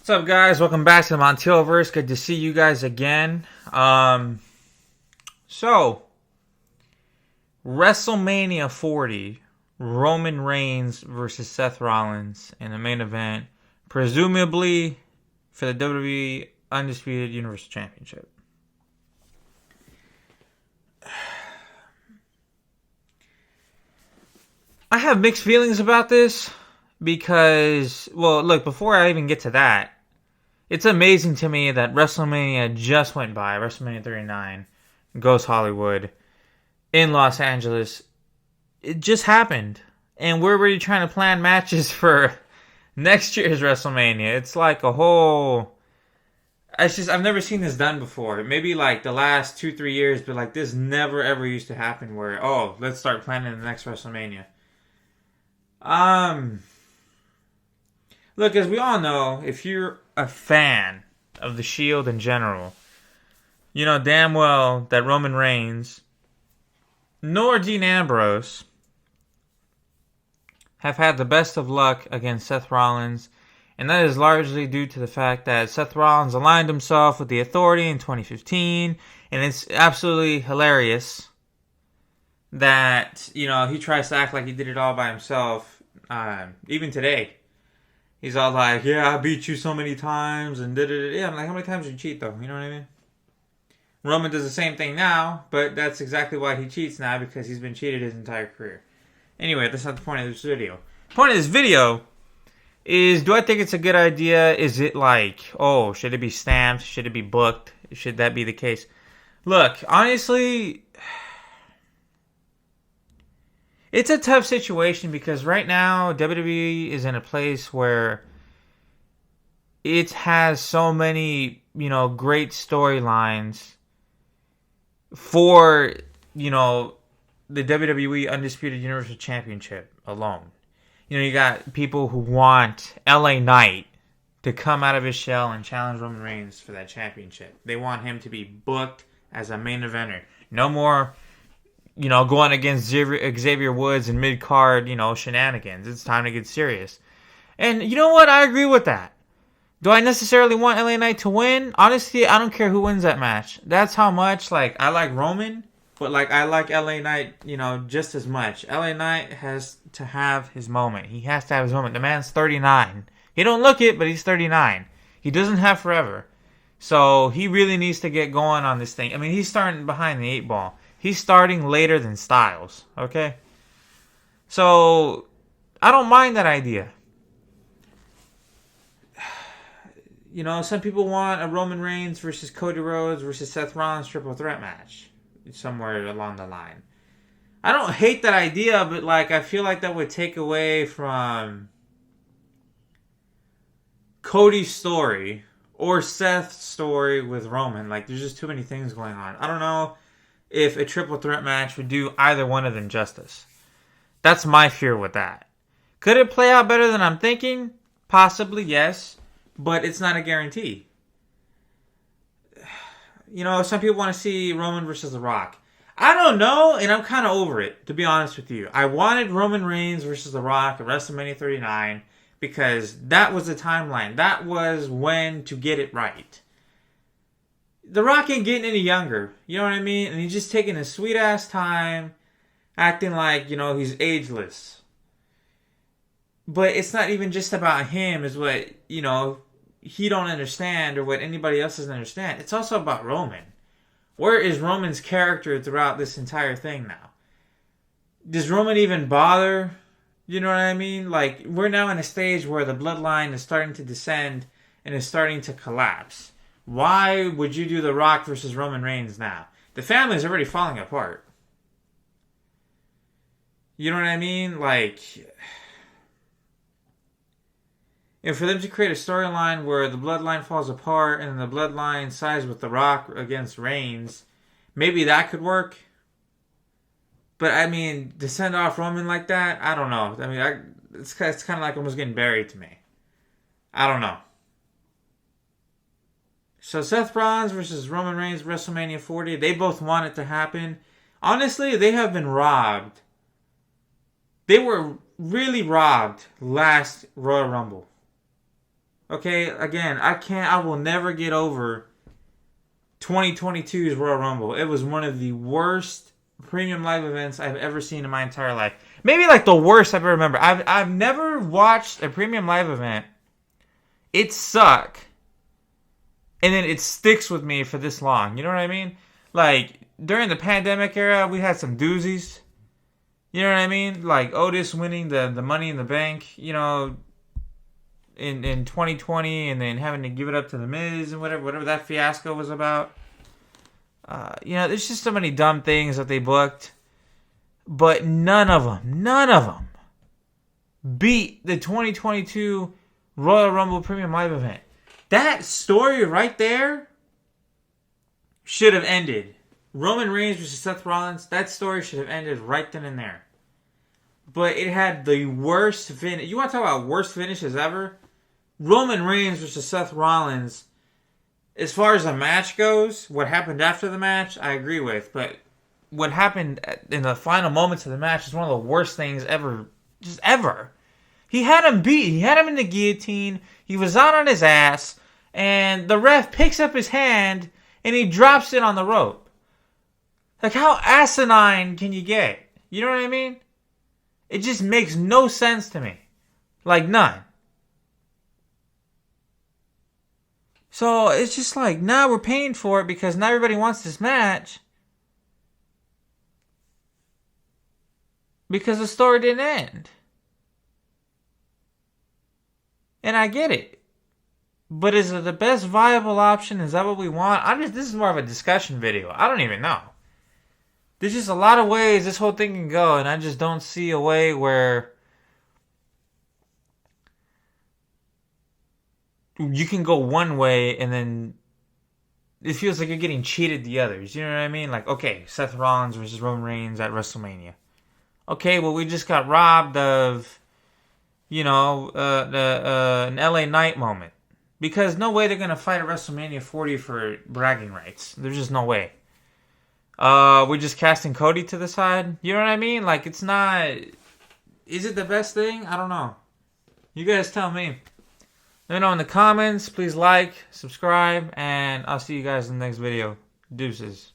What's up, guys? Welcome back to the Montielverse. Good to see you guys again. So WrestleMania 40, Roman Reigns versus Seth Rollins in the main event, presumably for the WWE Undisputed Universal Championship. I have mixed feelings about this because, well, look, before I even get to that, it's amazing to me that WrestleMania just went by, WrestleMania 39, Ghost Hollywood, in Los Angeles. It just happened. And we're already trying to plan matches for next year's WrestleMania. It's like a whole... I've never seen this done before. Maybe like the last 2-3 years, but like this never ever used to happen where, oh, let's start planning the next WrestleMania. Look, as we all know, if you're a fan of the Shield in general, you know damn well that Roman Reigns nor Dean Ambrose have had the best of luck against Seth Rollins, and that is largely due to the fact that Seth Rollins aligned himself with the Authority in 2015, and it's absolutely hilarious that, you know, he tries to act like he did it all by himself, even today. He's all like, yeah, I beat you so many times, and da-da-da. Yeah, I'm like, how many times did you cheat, though? You know what I mean? Roman does the same thing now, but that's exactly why he cheats now, because he's been cheated his entire career. Anyway, that's not the point of this video. The point of this video is, do I think it's a good idea? Is it like, oh, should it be stamped? Should it be booked? Should that be the case? Look, honestly, it's a tough situation because right now WWE is in a place where it has so many, you know, great storylines for, you know, the WWE Undisputed Universal Championship alone. You know, you got people who want LA Knight to come out of his shell and challenge Roman Reigns for that championship. They want him to be booked as a main eventer. No more, you know, going against Xavier Woods in mid-card, you know, shenanigans. It's time to get serious. And you know what? I agree with that. Do I necessarily want LA Knight to win? Honestly, I don't care who wins that match. That's how much, like, I like Roman, but, like, I like LA Knight, you know, just as much. LA Knight has to have his moment. He has to have his moment. The man's 39. He don't look it, but he's 39. He doesn't have forever. So he really needs to get going on this thing. I mean, he's starting behind the 8 ball. He's starting later than Styles, okay? So, I don't mind that idea. You know, some people want a Roman Reigns versus Cody Rhodes versus Seth Rollins triple threat match somewhere along the line. I don't hate that idea, but like I feel like that would take away from Cody's story or Seth's story with Roman. Like, there's just too many things going on. I don't know if a triple threat match would do either one of them justice. That's my fear with that. Could it play out better than I'm thinking? Possibly, yes. But it's not a guarantee. You know, some people want to see Roman versus The Rock. I don't know, and I'm kind of over it, to be honest with you. I wanted Roman Reigns versus The Rock at WrestleMania 39 because that was the timeline. That was when to get it right. The Rock ain't getting any younger. You know what I mean? And he's just taking his sweet-ass time, acting like, you know, he's ageless. But it's not even just about him, is what, you know, he don't understand or what anybody else doesn't understand. It's also about Roman. Where is Roman's character throughout this entire thing now? Does Roman even bother? You know what I mean? Like, we're now in a stage where the bloodline is starting to descend and is starting to collapse. Why would you do The Rock versus Roman Reigns now? The family's already falling apart. You know what I mean? Like, and for them to create a storyline where the bloodline falls apart and the bloodline sides with The Rock against Reigns, maybe that could work. But, I mean, to send off Roman like that, I don't know. I mean, it's kind of like almost getting buried to me. I don't know. So Seth Rollins versus Roman Reigns, WrestleMania 40, they both want it to happen. Honestly, they have been robbed. They were really robbed last Royal Rumble. Okay, again, I will never get over 2022's Royal Rumble. It was one of the worst premium live events I've ever seen in my entire life. Maybe like the worst I've ever remembered. I've never watched a premium live event. It suck. And then it sticks with me for this long. You know what I mean? Like, during the pandemic era, we had some doozies. You know what I mean? Like Otis winning the Money in the Bank, you know, in 2020, and then having to give it up to The Miz and whatever that fiasco was about. You know, there's just so many dumb things that they booked. But none of them beat the 2022 Royal Rumble Premium Live event. That story right there should have ended. Roman Reigns versus Seth Rollins, that story should have ended right then and there. But it had the worst finish. You want to talk about worst finishes ever? Roman Reigns versus Seth Rollins, as far as the match goes, what happened after the match, I agree with. But what happened in the final moments of the match is one of the worst things ever. Just ever. He had him beat. He had him in the guillotine. He was out on his ass. And the ref picks up his hand and he drops it on the rope. Like, how asinine can you get? You know what I mean? It just makes no sense to me. Like, none. So, it's just like, now we're paying for it because now everybody wants this match. Because the story didn't end. And I get it. But is it the best viable option? Is that what we want? This is more of a discussion video. I don't even know. There's just a lot of ways this whole thing can go, and I just don't see a way where you can go one way and then it feels like you're getting cheated the others. You know what I mean? Like, okay, Seth Rollins versus Roman Reigns at WrestleMania. Okay, well, we just got robbed of, you know, an LA Knight moment. Because no way they're going to fight at WrestleMania 40 for bragging rights. There's just no way. We're just casting Cody to the side. You know what I mean? Like, it's not... Is it the best thing? I don't know. You guys tell me. Let me know in the comments. Please like, subscribe, and I'll see you guys in the next video. Deuces.